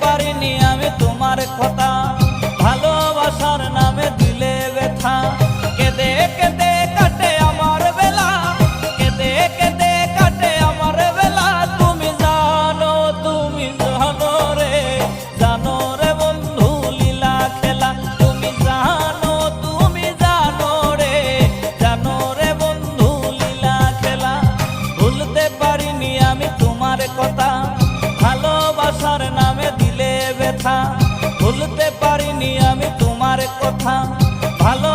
পারিনি আমি তোমার কথা, ভালোবাসার নামে দিলে ব্যথা। কেঁদে কেঁদে কাটে আমার বেলা, কেঁদে কেঁদে কাটে আমার বেলা। তুমি জানো রে, জানো রে বন্ধু লীলা খেলা। তুমি জানো রে, জানো রে বন্ধু লীলা খেলা। ভুলতে পারিনি আমি তোমার কথা, ভালোবাসার নামে দিলে ব্যথা। ভুলতে পারিনি আমি তোমার কথা, ভালো